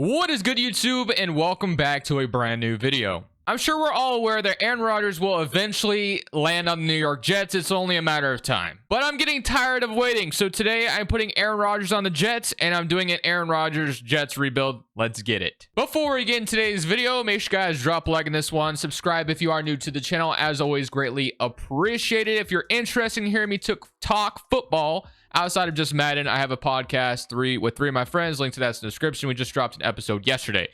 What is good, YouTube, and welcome back to a brand new video. I'm sure we're all aware that Aaron Rodgers will eventually land on the New York Jets. It's only a matter of time. But I'm getting tired of waiting. So today I'm putting Aaron Rodgers on the Jets, and I'm doing an Aaron Rodgers Jets rebuild. Let's get it. Before we get into today's video, make sure you guys drop a like on this one. Subscribe if you are new to the channel. As always, greatly appreciated. If you're interested in hearing me talk football outside of just Madden, I have a podcast with three of my friends. Link to that's in the description. We just dropped an episode yesterday.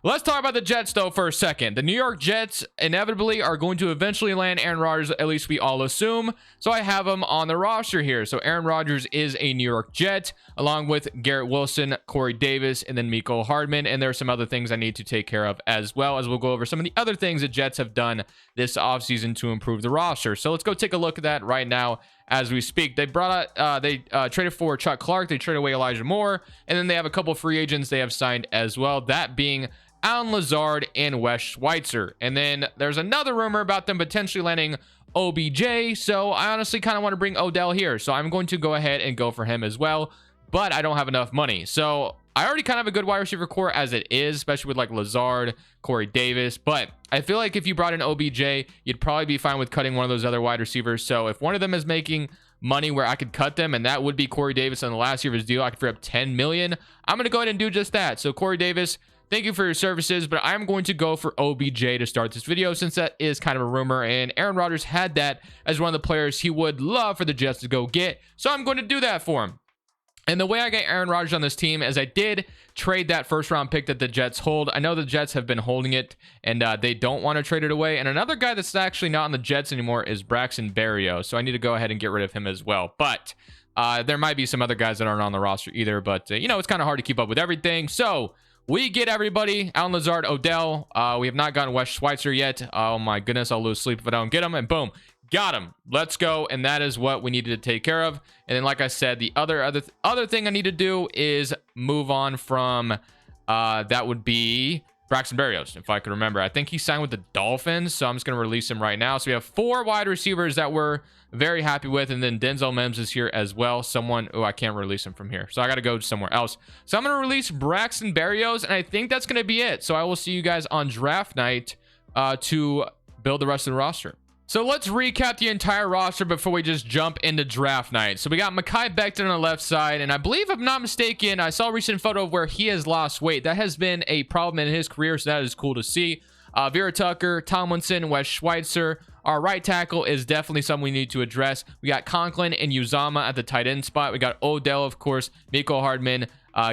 Let's talk about the Jets, though, for a second. The New York Jets inevitably are going to eventually land Aaron Rodgers, at least we all assume. So I have him on the roster here. So Aaron Rodgers is a New York Jet, along with Garrett Wilson, Corey Davis, and then Mecole Hardman. And there are some other things I need to take care of, as well as we'll go over some of the other things the Jets have done this offseason to improve the roster. So let's go take a look at that right now as we speak. They traded for Chuck Clark. They traded away Elijah Moore. And then they have a couple free agents they have signed as well. That being Allen Lazard and Wes Schweitzer. And then there's another rumor about them potentially landing OBJ. So I honestly kind of want to bring Odell here. So I'm going to go ahead and go for him as well. But I don't have enough money. So I already kind of have a good wide receiver core as it is, especially with like Lazard, Corey Davis. But I feel like if you brought in OBJ, you'd probably be fine with cutting one of those other wide receivers. So if one of them is making money where I could cut them, and that would be Corey Davis on the last year of his deal, I could free up $10 million. I'm going to go ahead and do just that. So Corey Davis, thank you for your services, but I'm going to go for OBJ to start this video since that is kind of a rumor, and Aaron Rodgers had that as one of the players he would love for the Jets to go get. So I'm going to do that for him. And the way I get Aaron Rodgers on this team is I did trade that first round pick that the Jets hold. I know the Jets have been holding it, and they don't want to trade it away. And another guy that's actually not on the Jets anymore is Braxton Berrios. So I need to go ahead and get rid of him as well. But there might be some other guys that aren't on the roster either. But, you know, it's kind of hard to keep up with everything. So we get everybody. Allen Lazard, Odell. We have not gotten Wes Schweitzer yet. Oh, my goodness. I'll lose sleep if I don't get him. And boom. Got him. Let's go. And that is what we needed to take care of. And then, like I said, the other thing I need to do is move on from that would be Braxton Berrios, if I could remember. I think he signed with the Dolphins, so I'm just going to release him right now. So we have 4 wide receivers that we're very happy with, and then Denzel Mims is here as well. I can't release him from here, so I got to go somewhere else. So I'm going to release Braxton Berrios, and I think that's going to be it. So I will see you guys on draft night to build the rest of the roster. So let's recap the entire roster before we just jump into draft night. So we got Mekhi Becton on the left side, and I believe, if I'm not mistaken, I saw a recent photo of where he has lost weight. That has been a problem in his career, so that is cool to see. Vera Tucker, Tomlinson, Wes Schweitzer. Our right tackle is definitely something we need to address. We got Conklin and Uzama at the tight end spot. We got Odell, of course, Mecole Hardman,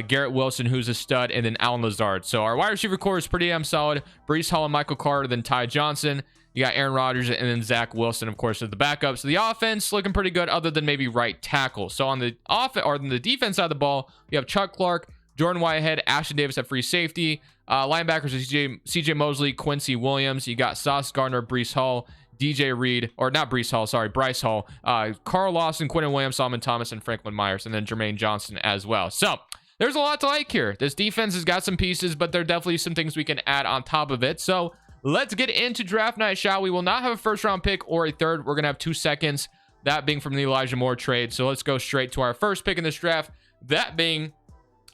Garrett Wilson, who's a stud, and then Allen Lazard. So our wide receiver core is pretty damn solid. Breece Hall and Michael Carter, then Ty Johnson. You got Aaron Rodgers and then Zach Wilson, of course, as the backup. So the offense looking pretty good, other than maybe right tackle. So on the defense side of the ball, you have Chuck Clark, Jordan Whitehead, Ashton Davis at free safety. Linebackers are CJ Mosley, Quincy Williams. You got Sauce Gardner, Breece Hall, DJ Reed, or not Breece Hall, sorry, Bryce Hall, Carl Lawson, Quentin Williams, Solomon Thomas, and Franklin Myers, and then Jermaine Johnson as well. So there's a lot to like here. This defense has got some pieces, but there are definitely some things we can add on top of it. So let's get into draft night, shall we? Will not have a first round pick or a third. We're going to have 2 seconds, that being from the Elijah Moore trade. So let's go straight to our first pick in this draft, that being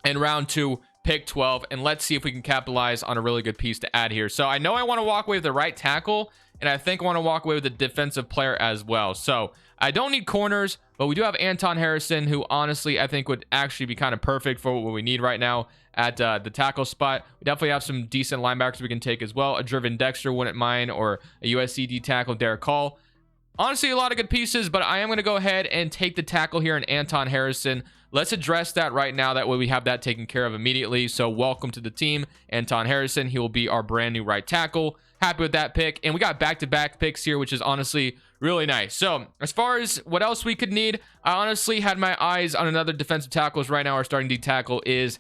in round 2, pick 12. And let's see if we can capitalize on a really good piece to add here. So I know I want to walk away with the right tackle, and I think I want to walk away with a defensive player as well. So I don't need corners, but we do have Anton Harrison, who honestly I think would actually be kind of perfect for what we need right now at the tackle spot. We definitely have some decent linebackers we can take as well. A Driven Dexter wouldn't mind, or a USC D tackle, Derek Hall. Honestly, a lot of good pieces, but I am going to go ahead and take the tackle here in Anton Harrison. Let's address that right now. That way we have that taken care of immediately. So welcome to the team, Anton Harrison. He will be our brand new right tackle. Happy with that pick. And we got back-to-back picks here, which is honestly really nice. So as far as what else we could need, I honestly had my eyes on another defensive tackles right now. Our starting D tackle is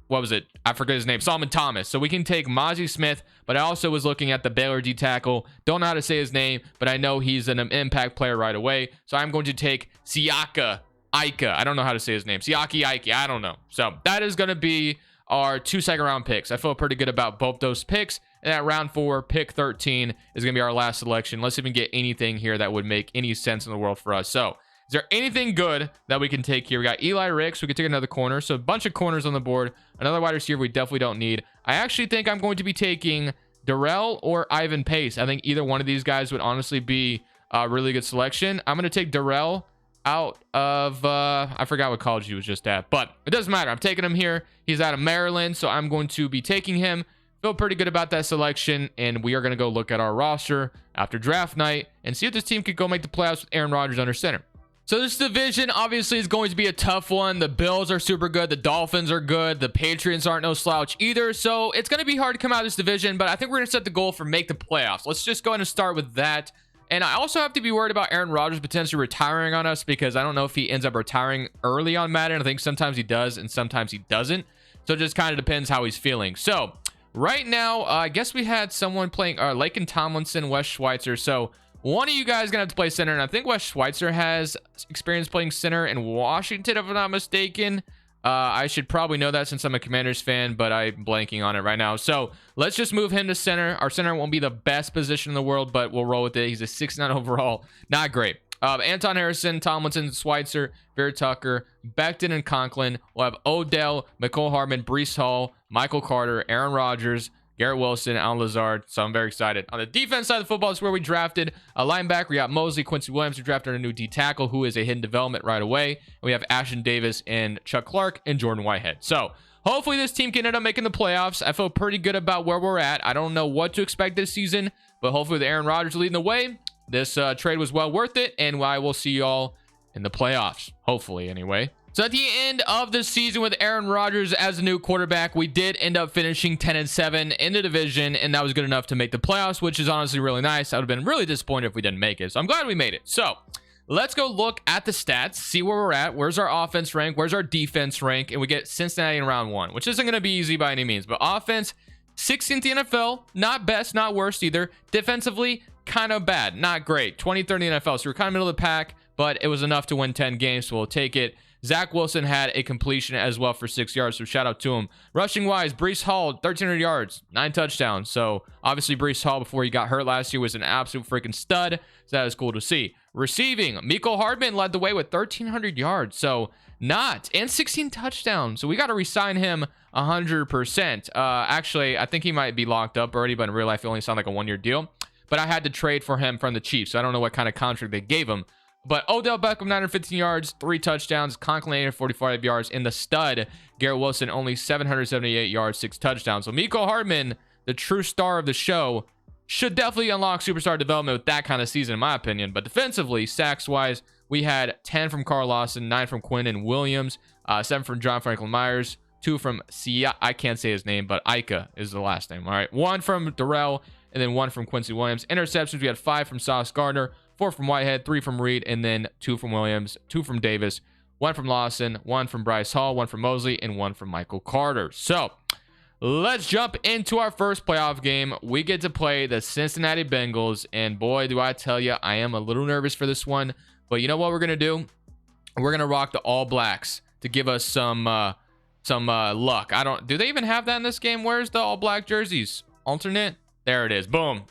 what was it? I forget his name. Solomon Thomas. So we can take Mozzie Smith, but I also was looking at the Baylor D tackle. Don't know how to say his name, but I know he's an impact player right away. So I'm going to take Siaki Ika. I don't know how to say his name. Siaki Ika. I don't know. So that is going to be our 2 second-round picks. I feel pretty good about both those picks. And at round 4, pick 13 is going to be our last selection. Let's even get anything here that would make any sense in the world for us. So Is there anything good that we can take here? We got Eli Ricks. We could take another corner. So a bunch of corners on the board. Another wide receiver we definitely don't need. I actually think I'm going to be taking Darrell or Ivan Pace. I think either one of these guys would honestly be a really good selection. I'm going to take Darrell out of, I forgot what college he was just at, but it doesn't matter. I'm taking him here. He's out of Maryland, so I'm going to be taking him. Feel pretty good about that selection, and we are going to go look at our roster after draft night and see if this team could go make the playoffs with Aaron Rodgers under center. So this division obviously is going to be a tough one. The Bills are super good. The Dolphins are good. The Patriots aren't no slouch either. So it's going to be hard to come out of this division, but I think we're going to set the goal for make the playoffs. Let's just go ahead and start with that. And I also have to be worried about Aaron Rodgers potentially retiring on us, because I don't know if he ends up retiring early on Madden. I think sometimes he does and sometimes he doesn't. So it just kind of depends how he's feeling. So right now, I guess we had someone playing Laken Tomlinson, Wes Schweitzer. So one of you guys gonna have to play center, and I think Wes Schweitzer has experience playing center in Washington, if I'm not mistaken. I should probably know that since I'm a Commanders fan, but I'm blanking on it right now. So let's just move him to center. Our center won't be the best position in the world, but we'll roll with it. He's a 6'9" overall. Not great. Anton Harrison, Tomlinson, Schweitzer, Vera Tucker, Becton, and Conklin. We'll have Odell, Mecole Hardman, Breece Hall, Michael Carter, Aaron Rodgers, Garrett Wilson, Alan Lazard. So I'm very excited. On the defense side of the football is where we drafted a linebacker. We got Mosley, Quincy Williams. We drafted a new D tackle who is a hidden development right away. And we have Ashton Davis and Chuck Clark and Jordan Whitehead. So hopefully this team can end up making the playoffs. I feel pretty good about where we're at. I don't know what to expect this season, but hopefully with Aaron Rodgers leading the way, this trade was well worth it. And I will see y'all in the playoffs. Hopefully anyway. So at the end of the season with Aaron Rodgers as the new quarterback, we did end up finishing 10-7 in the division, and that was good enough to make the playoffs, which is honestly really nice. I would have been really disappointed if we didn't make it. So I'm glad we made it. So let's go look at the stats, see where we're at. Where's our offense rank? Where's our defense rank? And we get Cincinnati in round 1, which isn't going to be easy by any means. But offense, 16th in the NFL, not best, not worst either. Defensively, kind of bad, not great. 23rd in the NFL, so we're kind of middle of the pack, but it was enough to win 10 games, so we'll take it. Zach Wilson had a completion as well for 6 yards, so shout out to him. Rushing wise, Breece Hall, 1,300 yards, 9 touchdowns. So obviously Breece Hall, before he got hurt last year, was an absolute freaking stud. So that is cool to see. Receiving, Mecole Hardman led the way with 1,300 yards. So and 16 touchdowns. So we got to re-sign him 100%. Actually, I think he might be locked up already, but in real life, he only signed like a 1-year deal. But I had to trade for him from the Chiefs, so I don't know what kind of contract they gave him. But Odell Beckham, 915 yards, 3 touchdowns. Conklin, 845 yards. In the stud, Garrett Wilson, only 778 yards, 6 touchdowns. So Mecole Hardman, the true star of the show, should definitely unlock superstar development with that kind of season, in my opinion. But defensively, sacks-wise, we had 10 from Carl Lawson, 9 from Quinn and Williams, 7 from John Franklin Myers, 2 from I can't say his name, but Ika is the last name. All right, 1 from Darrell, and then 1 from Quincy Williams. Interceptions, we had 5 from Sauce Gardner, 4 from Whitehead, 3 from Reed, and then 2 from Williams, 2 from Davis, 1 from Lawson, 1 from Bryce Hall, 1 from Mosley, and 1 from Michael Carter. So let's jump into our first playoff game. We get to play the Cincinnati Bengals, and boy, do I tell you, I am a little nervous for this one. But you know what we're gonna do? We're gonna rock the All Blacks to give us some luck. Do they even have that in this game? Where's the All Black jerseys? Alternate? There it is. Boom.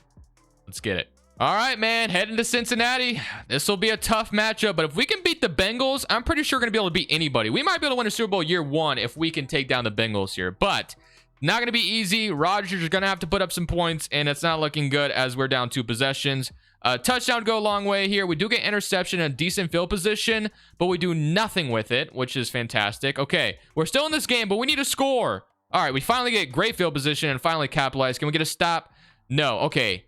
Let's get it. All right, man, heading to Cincinnati. This will be a tough matchup, but if we can beat the Bengals, I'm pretty sure we're going to be able to beat anybody. We might be able to win a Super Bowl year 1 if we can take down the Bengals here, but not going to be easy. Rodgers is going to have to put up some points, and it's not looking good as we're down 2 possessions. Touchdown would go a long way here. We do get interception and a decent field position, but we do nothing with it, which is fantastic. Okay, we're still in this game, but we need to score. All right, we finally get great field position and finally capitalize. Can we get a stop? No. Okay.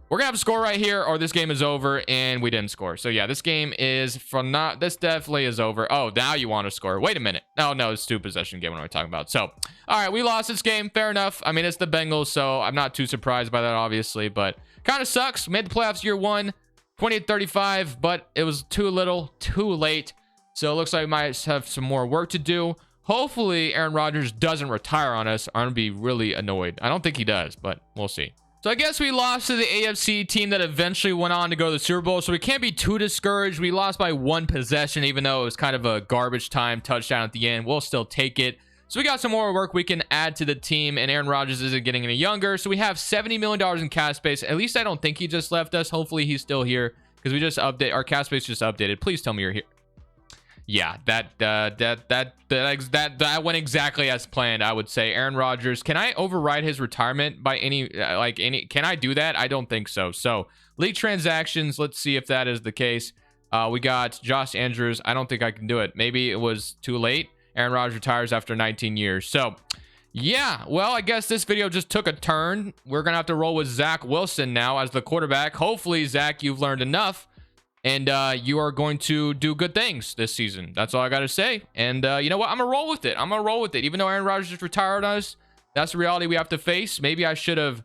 We're gonna have to score right here, or this game is over, and we didn't score. So yeah, this game is this definitely is over. Oh, now you want to score. Wait a minute. Oh, no, it's 2 possession game. What am I talking about? So, all right, we lost this game. Fair enough. I mean, it's the Bengals, so I'm not too surprised by that, obviously, but kind of sucks. Made the playoffs year 1, 28-35, but it was too little, too late. So it looks like we might have some more work to do. Hopefully, Aaron Rodgers doesn't retire on us. I'm gonna be really annoyed. I don't think he does, but we'll see. So I guess we lost to the AFC team that eventually went on to go to the Super Bowl, so we can't be too discouraged. We lost by 1 possession, even though it was kind of a garbage time touchdown at the end. We'll still take it. So we got some more work we can add to the team, and Aaron Rodgers isn't getting any younger. So we have $70 million in cap space. At least I don't think he just left us. Hopefully he's still here, because we just our cap space just updated. Please tell me you're here. yeah, that went exactly as planned. I would say Aaron Rodgers. Can I override his retirement by any Can I do that? I don't think so. So league transactions. Let's see if that is the case. We got Josh Andrews. I don't think I can do it. Maybe it was too late. Aaron Rodgers retires after 19 years. So yeah, well, I guess this video just took a turn. We're gonna have to roll with Zach Wilson now as the quarterback. Hopefully, Zach, you've learned enough, and you are going to do good things this season. That's all I gotta say. And you know what? I'm gonna roll with it. I'm gonna roll with it. Even though Aaron Rodgers just retired us, that's the reality we have to face. Maybe I should have.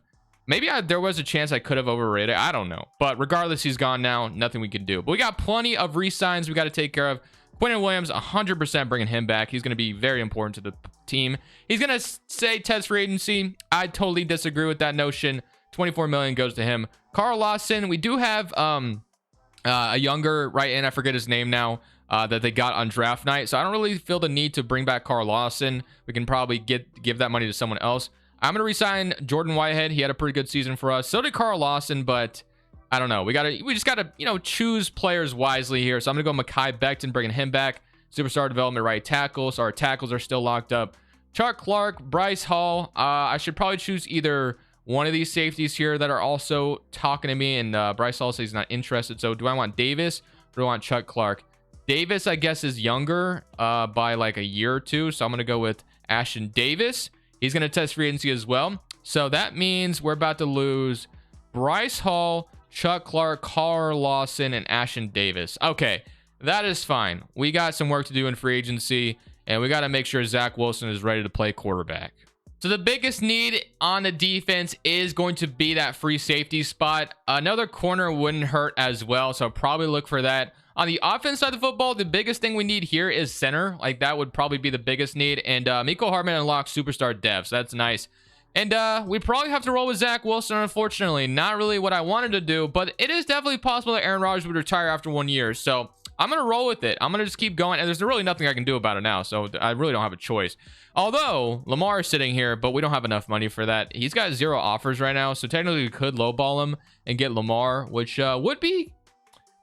There was a chance I could have overrated. I don't know. But regardless, he's gone now. Nothing we can do. But we got plenty of re-signs we got to take care of. Quentin Williams, 100% bringing him back. He's going to be very important to the team. He's going to say test free agency. I totally disagree with that notion. 24 million goes to him. Carl Lawson, we do have a younger right end. I forget his name now. That they got on draft night. So I don't really feel the need to bring back Carl Lawson. We can probably give that money to someone else. I'm going to resign Jordan Whitehead. He had a pretty good season for us. So did Carl Lawson, but I don't know. We just got to, choose players wisely here. So I'm going to go Mekhi Becton, bringing him back. Superstar development right tackle. So our tackles are still locked up. Chuck Clark, Bryce Hall. I should probably choose either one of these safeties here that are also talking to me. And Bryce Hall says he's not interested. So do I want Davis or do I want Chuck Clark? Davis, I guess, is younger by like a year or two. So I'm going to go with Ashton Davis. He's going to test free agency as well. So that means we're about to lose Bryce Hall, Chuck Clark, Carl Lawson, and Ashton Davis. Okay, that is fine. We got some work to do in free agency, and we got to make sure Zach Wilson is ready to play quarterback. So the biggest need on the defense is going to be that free safety spot. Another corner wouldn't hurt as well, so I'll probably look for that. On the offense side of the football, the biggest thing we need here is center. Like, that would probably be the biggest need. And Mecole Hardman unlocks superstar depth, so that's nice. And we probably have to roll with Zach Wilson, unfortunately. Not really what I wanted to do, but it is definitely possible that Aaron Rodgers would retire after 1 year. So I'm going to roll with it. I'm going to just keep going. And there's really nothing I can do about it now, so I really don't have a choice. Although Lamar is sitting here, but we don't have enough money for that. He's got 0 offers right now, so technically we could lowball him and get Lamar, which would be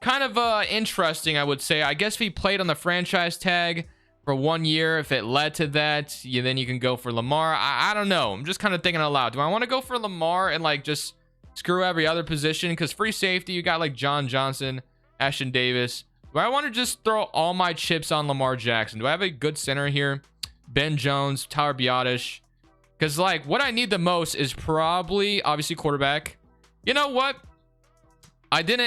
kind of interesting, I would say. I guess if he played on the franchise tag for 1 year, if it led to that, then you can go for Lamar. I don't know. I'm just kind of thinking out loud. Do I want to go for Lamar and like just screw every other position? Because free safety, you got like John Johnson, Ashton Davis. Do I want to just throw all my chips on Lamar Jackson? Do I have a good center here? Ben Jones, Tyler Biadasz. Because like what I need the most is probably obviously quarterback. You know what?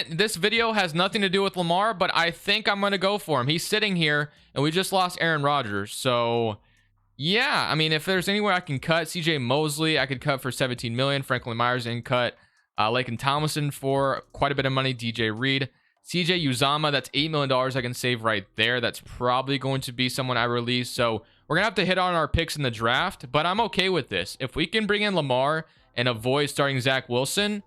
This video has nothing to do with Lamar, but I think I'm going to go for him. He's sitting here, and we just lost Aaron Rodgers. So, yeah, I mean, if there's anywhere I can cut, CJ Mosley, I could cut for 17 million. Franklin Myers in cut. Laken Tomlinson for quite a bit of money. DJ Reed. CJ Uzama, that's $8 million I can save right there. That's probably going to be someone I release. So, we're going to have to hit on our picks in the draft, but I'm okay with this. If we can bring in Lamar and avoid starting Zach Wilson,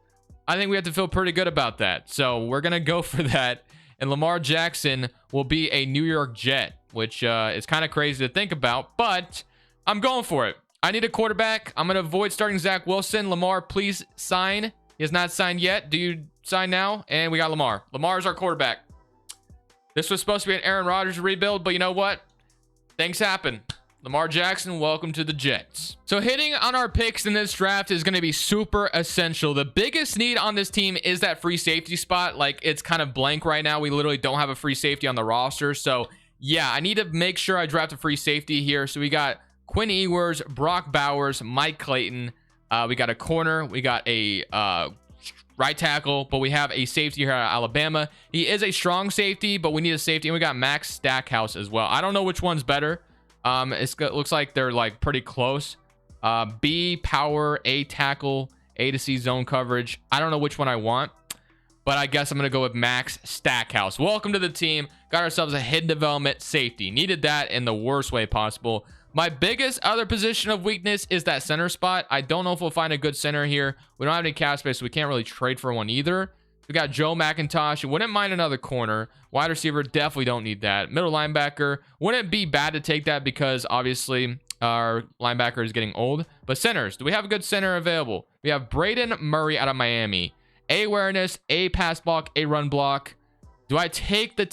I think we have to feel pretty good about that. So we're going to go for that. And Lamar Jackson will be a New York Jet, which is kind of crazy to think about, but I'm going for it. I need a quarterback. I'm going to avoid starting Zach Wilson. Lamar, please sign. He has not signed yet. Do you sign now? And we got Lamar. Lamar's our quarterback. This was supposed to be an Aaron Rodgers rebuild, but you know what? Things happen. Lamar Jackson, welcome to the Jets. So hitting on our picks in this draft is going to be super essential. The biggest need on this team is that free safety spot. Like, it's kind of blank right now. We literally don't have a free safety on the roster. So, yeah, I need to make sure I draft a free safety here. So we got Quinn Ewers, Brock Bowers, Mike Clayton. We got a corner. We got a right tackle, but we have a safety here at Alabama. He is a strong safety, but we need a safety. And we got Max Stackhouse as well. I don't know which one's better. It looks like they're like pretty close. B power, A tackle, A to C zone coverage. I don't know which one I want, but I guess I'm gonna go with Max Stackhouse. Welcome to the team. Got ourselves a hidden development safety. Needed that in the worst way possible. My biggest other position of weakness is that center spot. I don't know if we'll find a good center here. We don't have any cap space, so we can't really trade for one either. We got Joe McIntosh. Wouldn't mind another corner. Wide receiver, definitely don't need that. Middle linebacker, wouldn't be bad to take that because obviously our linebacker is getting old. But centers, do we have a good center available? We have Braden Murray out of Miami. A awareness, A pass block, A run block. Do I take the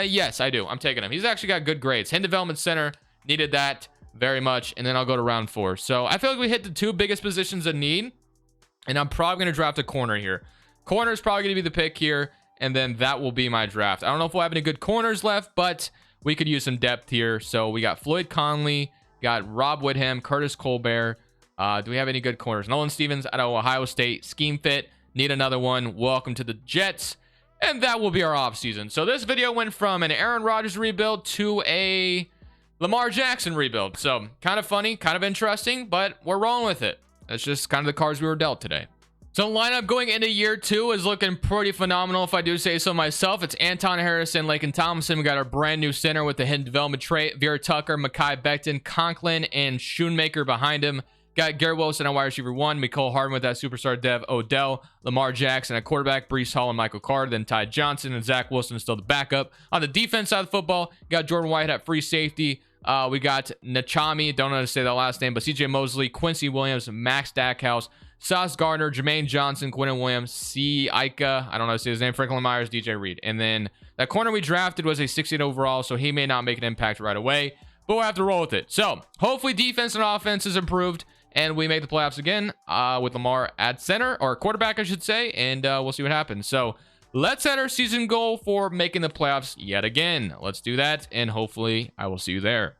yes, I do. I'm taking him. He's actually got good grades. Hidden Development Center, needed that very much. And then I'll go to round 4. So I feel like we hit the 2 biggest positions of need. And I'm probably going to draft a corner here. Corner is probably going to be the pick here. And then that will be my draft. I don't know if we'll have any good corners left, but we could use some depth here. So we got Floyd Conley, got Rob Whittam, Curtis Colbert. Do we have any good corners? Nolan Stevens out of Ohio State. Scheme fit. Need another one. Welcome to the Jets. And that will be our offseason. So this video went from an Aaron Rodgers rebuild to a Lamar Jackson rebuild. So kind of funny, kind of interesting, but we're rolling with it. That's just kind of the cards we were dealt today. So lineup going into year 2 is looking pretty phenomenal, if I do say so myself. It's Anton Harrison, Laken Tomlinson. We got our brand new center with the hidden development trait. Vera Tucker, Mekhi Becton, Conklin, and Schoonmaker behind him. Got Garrett Wilson on wide receiver 1, Mecole Hardman with that superstar dev, Odell, Lamar Jackson at quarterback, Breece Hall and Michael Carter, then Ty Johnson and Zach Wilson is still the backup. On the defense side of the football, got Jordan White at free safety. We got Nachami, don't know how to say that last name, but CJ Mosley, Quincy Williams, Max Stackhouse, Sauce Gardner, Jermaine Johnson, Quinton Williams, C. Ika, I don't know how to say his name, Franklin Myers, DJ Reed. And then that corner we drafted was a 68 overall, so he may not make an impact right away, but we'll have to roll with it. So hopefully defense and offense is improved, and we make the playoffs again with Lamar at center, or quarterback, I should say, and we'll see what happens. So let's set our season goal for making the playoffs yet again. Let's do that, and hopefully I will see you there.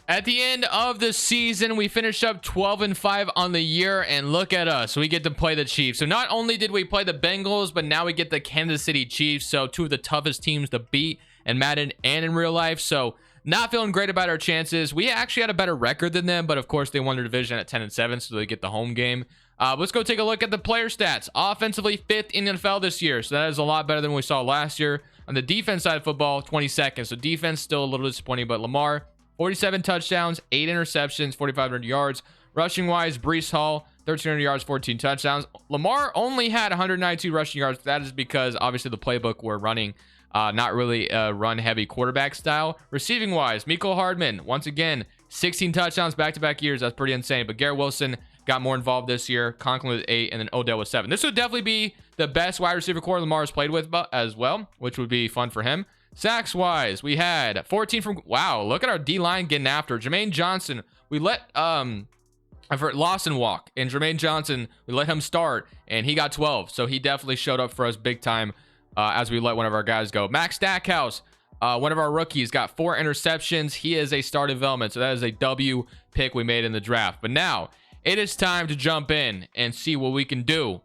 At the end of the season, we finished up 12-5 on the year, and look at us. We get to play the Chiefs. So not only did we play the Bengals, but now we get the Kansas City Chiefs. So 2 of the toughest teams to beat in Madden and in real life. So not feeling great about our chances. We actually had a better record than them, but of course they won their division at 10-7, so they get the home game. Let's go take a look at the player stats. Offensively, 5th in the NFL this year, so that is a lot better than we saw last year. On the defense side of football, 22nd. So defense still a little disappointing, but Lamar, 47 touchdowns, 8 interceptions, 4,500 yards. Rushing wise, Breece Hall, 1,300 yards, 14 touchdowns. Lamar only had 192 rushing yards. That is because obviously the playbook we're running, not really a run heavy quarterback style. Receiving wise, Mecole Hardman, once again, 16 touchdowns back-to-back years. That's pretty insane. But Garrett Wilson got more involved this year. Conklin with 8, and then Odell with 7. This would definitely be the best wide receiver core Lamar has played with as well, which would be fun for him. Sacks wise, we had 14 from, wow, look at our D-line getting after. Jermaine Johnson, we let I've heard Lawson walk, and Jermaine Johnson, we let him start, and he got 12. So he definitely showed up for us big time as we let one of our guys go. Max Stackhouse, one of our rookies, got 4 interceptions. He is a star development, so that is a W pick we made in the draft. But now it is time to jump in and see what we can do.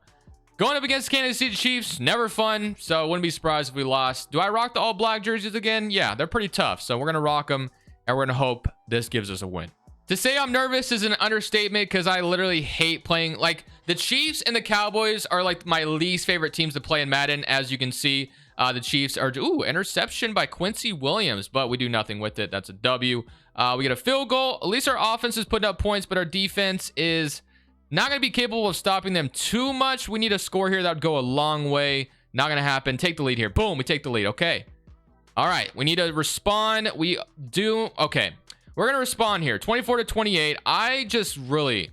Going up against Kansas City Chiefs, never fun, so I wouldn't be surprised if we lost. Do I rock the all-black jerseys again? Yeah, they're pretty tough, so we're going to rock them, and we're going to hope this gives us a win. To say I'm nervous is an understatement because I literally hate playing. Like, the Chiefs and the Cowboys are like my least favorite teams to play in Madden. As you can see, the Chiefs are, ooh, interception by Quincy Williams, but we do nothing with it. That's a W. We get a field goal. At least our offense is putting up points, but our defense is not going to be capable of stopping them too much. We need a score here. That would go a long way. Not going to happen. Take the lead here. Boom, we take the lead. Okay. All right, we need to respond. We do. Okay, we're going to respond here. 24-28. I just really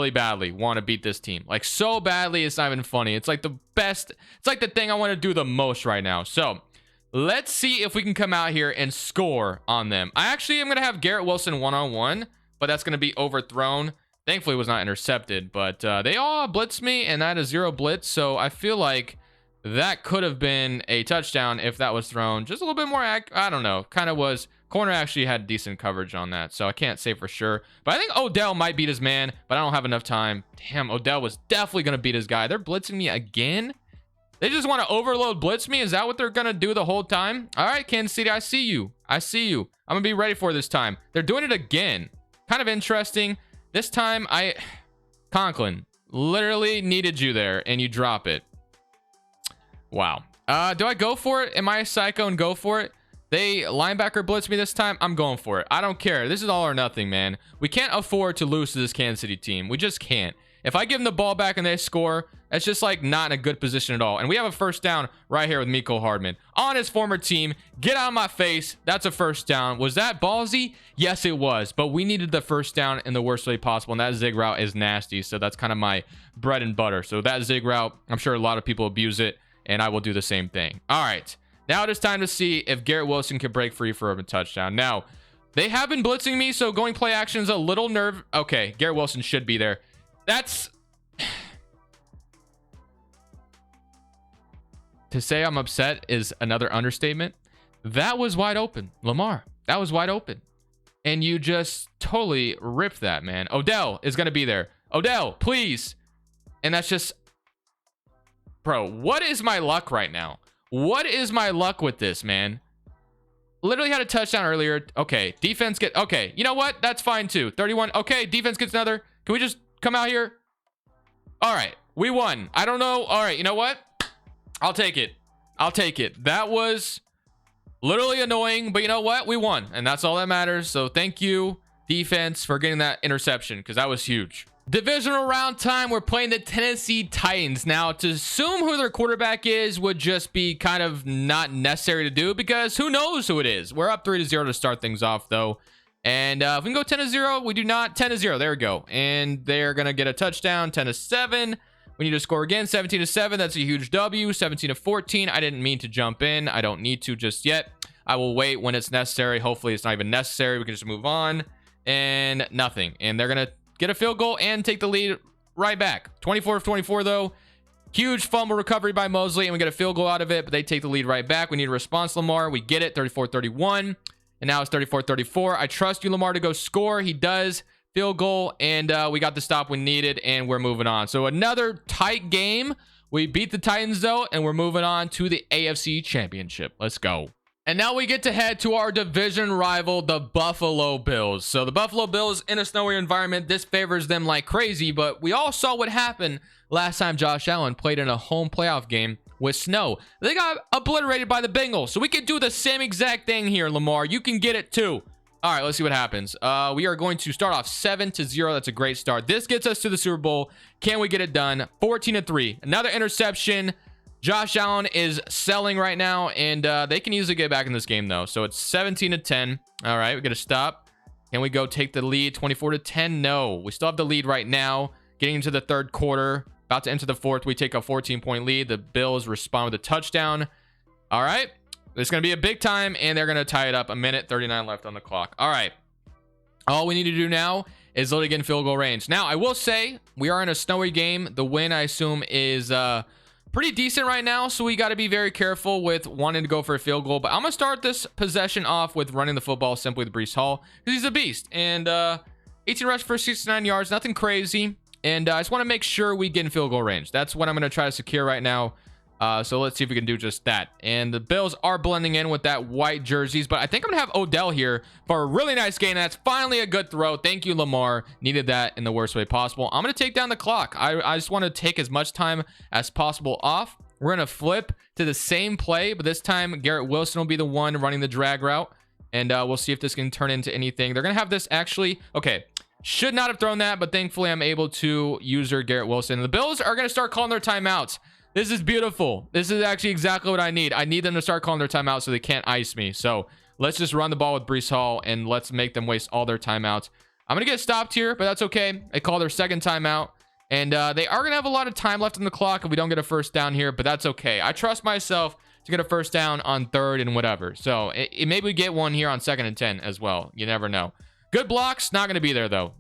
badly want to beat this team. Like, so badly, it's not even funny. It's like the best. It's like the thing I want to do the most right now. So let's see if we can come out here and score on them. I actually am going to have Garrett Wilson one-on-one, but that's going to be overthrown. Thankfully, it was not intercepted, but they all blitzed me, and that is 0 blitz. So I feel like that could have been a touchdown if that was thrown just a little bit more. I don't know. Kind of was. Corner actually had decent coverage on that, so I can't say for sure. But I think Odell might beat his man, but I don't have enough time. Damn, Odell was definitely going to beat his guy. They're blitzing me again. They just want to overload blitz me. Is that what they're going to do the whole time? All right, Kansas City, I see you. I see you. I'm going to be ready for this time. They're doing it again. Kind of interesting. This time, Conklin, literally needed you there, and you drop it. Wow. Do I go for it? Am I a psycho and go for it? They linebacker blitz me this time. I'm going for it. I don't care. This is all or nothing, man. We can't afford to lose to this Kansas City team. We just can't. If I give them the ball back and they score, that's just like not in a good position at all. And we have a first down right here with Mecole Hardman on his former team. Get out of my face. That's a first down. Was that ballsy? Yes, it was. But we needed the first down in the worst way possible. And that zig route is nasty. So that's kind of my bread and butter. So that zig route, I'm sure a lot of people abuse it. And I will do the same thing. All right. Now it is time to see if Garrett Wilson can break free for a touchdown. Now, they have been blitzing me, so going play action is a little nerve. Okay, Garrett Wilson should be there. That's... To say I'm upset is another understatement. That was wide open. Lamar, that was wide open. And you just totally ripped that, man. Odell is going to be there. Odell, please. And that's just... Bro, what is my luck right now? What is my luck with this, man? Literally had a touchdown earlier. Okay, defense get... Okay, you know what? That's fine too. 31. Okay, defense gets another. Can we just come out here? All right, we won. I don't know. All right, you know what? I'll take it. I'll take it. That was literally annoying, but you know what? We won, and that's all that matters. So thank you, defense, for getting that interception, because that was huge. Divisional round time. We're playing the Tennessee Titans. Now, to assume who their quarterback is would just be kind of not necessary to do, because who knows who it is. We're up 3-0 to start things off, though. And if we can go 10-0, we do not. 10-0. There we go. And they're going to get a touchdown. 10-7. We need to score again. 17-7. That's a huge W. 17-14. I didn't mean to jump in. I don't need to just yet. I will wait when it's necessary. Hopefully, it's not even necessary. We can just move on. And nothing. And they're going to get a field goal and take the lead right back. 24-24, though. Huge fumble recovery by Mosley, and we get a field goal out of it, but they take the lead right back. We need a response, Lamar. We get it. 34-31. And now it's 34-34. I trust you, Lamar, to go score. He does. Field goal, and we got the stop we needed, and we're moving on. So another tight game. We beat the Titans, though, and we're moving on to the AFC Championship. Let's go. And now we get to head to our division rival, the Buffalo Bills. So the Buffalo Bills in a snowy environment. This favors them like crazy, but we all saw what happened last time Josh Allen played in a home playoff game with snow. They got obliterated by the Bengals. So we can do the same exact thing here, Lamar. You can get it too. All right, let's see what happens. We are going to start off 7-0. That's a great start. This gets us to the Super Bowl. Can we get it done? 14-3. Another interception. Josh Allen is selling right now, and they can easily get back in this game, though. So it's 17-10. All right, we got to stop. Can we go take the lead? 24-10? No. We still have the lead right now. Getting into the third quarter. About to enter the fourth. We take a 14-point lead. The Bills respond with a touchdown. All right. It's going to be a big time, and they're going to tie it up. 1:39 left on the clock. All right. All we need to do now is literally get in field goal range. Now, I will say we are in a snowy game. The win, I assume, is pretty decent right now, so we got to be very careful with wanting to go for a field goal. But I'm going to start this possession off with running the football simply with Breece Hall, because he's a beast. And 18 rush for 69 yards, nothing crazy. And I just want to make sure we get in field goal range. That's what I'm going to try to secure right now. So let's see if we can do just that. And the Bills are blending in with that white jerseys, but I think I'm gonna have Odell here for a really nice game. That's finally a good throw. Thank you, Lamar. Needed that in the worst way possible. I'm gonna take down the clock. I just want to take as much time as possible off. We're gonna flip to the same play, but this time Garrett Wilson will be the one running the drag route, and we'll see if this can turn into anything. They're gonna have this actually. Okay, should not have thrown that, but thankfully I'm able to use Garrett Wilson. The Bills are gonna start calling their timeouts. This is beautiful. This is actually exactly what I need. I need them to start calling their timeout so they can't ice me. So let's just run the ball with Breece Hall, and let's make them waste all their timeouts. I'm going to get stopped here, but that's okay. They call their second timeout, and they are going to have a lot of time left on the clock if we don't get a first down here, but that's okay. I trust myself to get a first down on third and whatever. So maybe we get one here on 2nd and 10 as well. You never know. Good blocks. Not going to be there, though.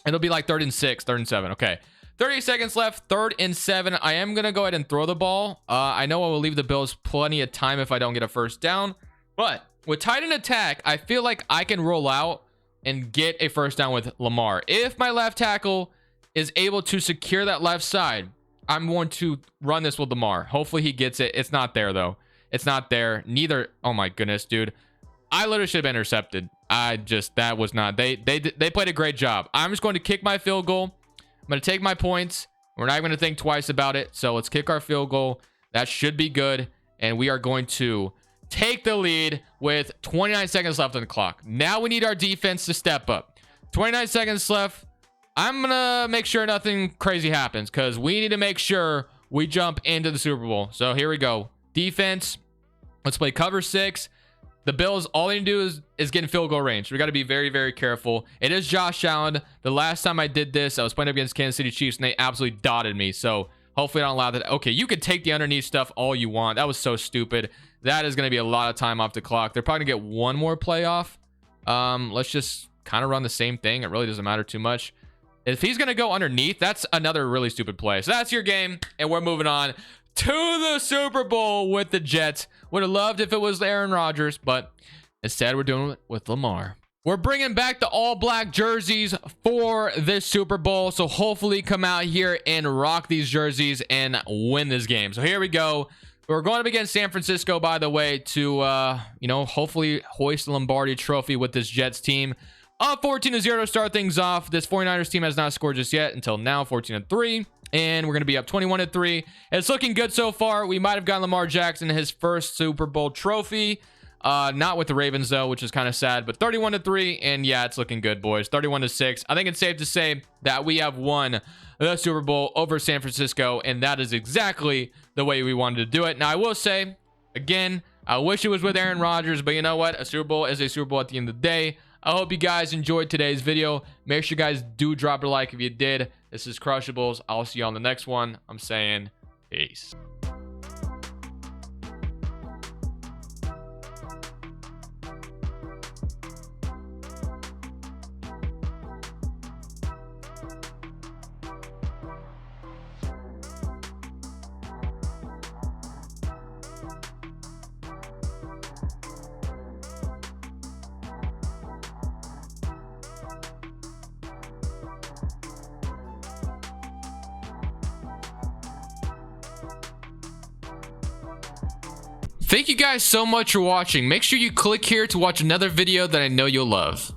It'll be like 3rd and 6, 3rd and 7. Okay. 30 seconds left, 3rd and 7. I am going to go ahead and throw the ball. I know I will leave the Bills plenty of time if I don't get a first down. But with tight end attack, I feel like I can roll out and get a first down with Lamar. If my left tackle is able to secure that left side, I'm going to run this with Lamar. Hopefully he gets it. It's not there, though. It's not there. Neither. Oh, my goodness, dude. I literally should have been intercepted. That was not. They played a great job. I'm just going to kick my field goal. I'm going to take my points. We're not even going to think twice about it. So let's kick our field goal. That should be good. And we are going to take the lead with 29 seconds left on the clock. Now we need our defense to step up. 29 seconds left. I'm going to make sure nothing crazy happens, because we need to make sure we jump into the Super Bowl. So here we go. Defense. Let's play cover 6. The Bills, all they need to do is get in field goal range. We got to be very, very careful. It is Josh Allen. The last time I did this, I was playing up against Kansas City Chiefs, and they absolutely dotted me. So Hopefully I don't allow that. Okay, you could take the underneath stuff all you want. That was so stupid. That is going to be a lot of time off the clock. They're probably going to get one more playoff. Let's just kind of run the same thing. It really doesn't matter too much. If he's going to go underneath, that's another really stupid play. So that's your game, and we're moving on to the Super Bowl with the Jets. Would have loved if it was Aaron Rodgers, but instead we're doing it with Lamar. We're bringing back the all-black jerseys for this Super Bowl, so hopefully come out here and rock these jerseys and win this game. So here we go. We're going up against San Francisco, by the way, to, hopefully hoist the Lombardi trophy with this Jets team. Up 14-0 to start things off. This 49ers team has not scored just yet until now, 14-3. And we're going to be up 21-3. It's looking good so far. We might have gotten Lamar Jackson his first Super Bowl trophy. Not with the Ravens, though, which is kind of sad. But 31-3. And yeah, it's looking good, boys. 31-6. I think it's safe to say that we have won the Super Bowl over San Francisco. And that is exactly the way we wanted to do it. Now, I will say, again, I wish it was with Aaron Rodgers. But you know what? A Super Bowl is a Super Bowl at the end of the day. I hope you guys enjoyed today's video. Make sure you guys do drop a like if you did. This is Crushables. I'll see you on the next one. I'm saying peace. Thank you guys so much for watching. Make sure you click here to watch another video that I know you'll love.